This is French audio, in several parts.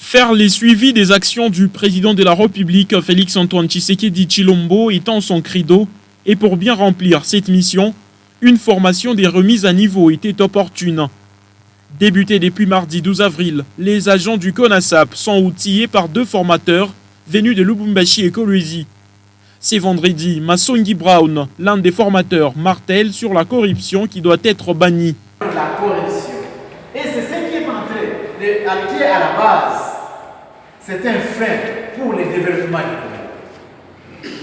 Faire les suivis des actions du président de la République, Félix-Antoine Tshisekedi Tshilombo, étant son credo, et pour bien remplir cette mission, une formation des remises à niveau était opportune. Débutée depuis mardi 12 avril, les agents du CONASAP sont outillés par 2 formateurs venus de Lubumbashi et Kolwezi. C'est vendredi, Massongi Brown, l'un des formateurs, martèle sur la corruption qui doit être bannie. La corruption. Et c'est ce qui est entré, qui est à la base. C'est un frein pour le développement du Congo.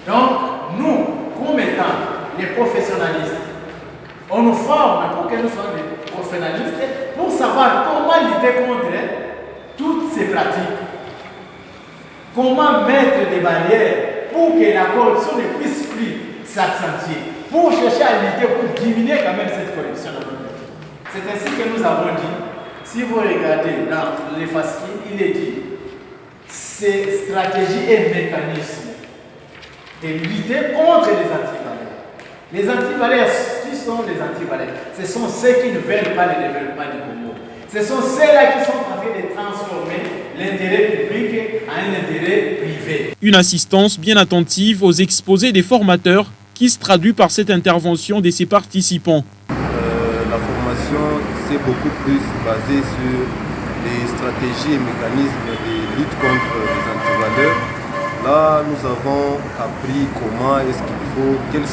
Donc, nous, comme étant les professionnalistes, on nous forme pour que nous soyons des professionnalistes pour savoir comment lutter contre toutes ces pratiques. Comment mettre des barrières pour que la corruption ne puisse plus s'accentuer. Pour chercher à lutter, pour diminuer quand même cette corruption. C'est ainsi que nous avons dit, si vous regardez dans les fascicules, il est dit, c'est stratégie et mécanisme de lutter contre les antivaleurs. Les antivaleurs, qui sont les antivaleurs? Ce sont ceux qui ne veulent pas le développement du Congo. Ce sont ceux-là qui sont en train de transformer l'intérêt public en un intérêt privé. Une assistance bien attentive aux exposés des formateurs qui se traduit par cette intervention de ses participants. La formation s'est beaucoup plus basée sur les stratégies et mécanismes de lutte contre les antivaleurs. Là, nous avons appris comment est-ce qu'il faut, quelles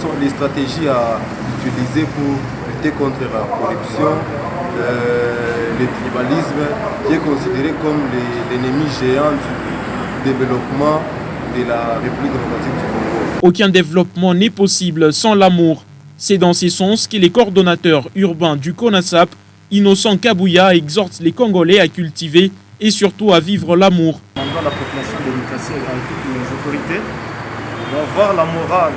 sont les stratégies à utiliser pour lutter contre la corruption, le tribalisme, qui est considéré comme l'ennemi géant du développement de la République démocratique du Congo. Aucun développement n'est possible sans l'amour. C'est dans ce sens que les coordonnateurs urbains du CONASAP, Innocent Kabouya, exhortent les Congolais à cultiver et surtout à vivre l'amour. Dans la population démocratique et avec toutes les autorités, d'avoir la morale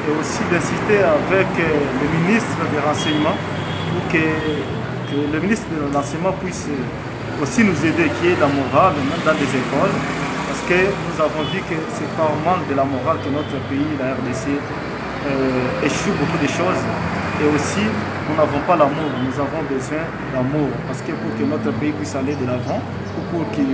et aussi d'inciter avec le ministre des Renseignements pour que le ministre de l'Enseignement puisse aussi nous aider, qui est la morale, même dans les écoles, parce que nous avons vu que c'est par manque de la morale que notre pays, la RDC, échoue beaucoup de choses. Et aussi, nous n'avons pas l'amour, nous avons besoin d'amour, parce que pour que notre pays puisse aller de l'avant, ou pour qu'il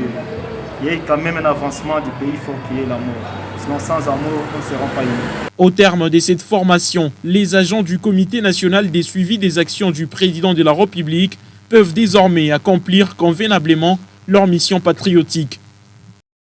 y ait quand même un avancement du pays, il faut qu'il y ait l'amour. Sinon, sans amour, nous ne serons pas unis. Au terme de cette formation, les agents du Comité national des suivis des actions du président de la République peuvent désormais accomplir convenablement leur mission patriotique.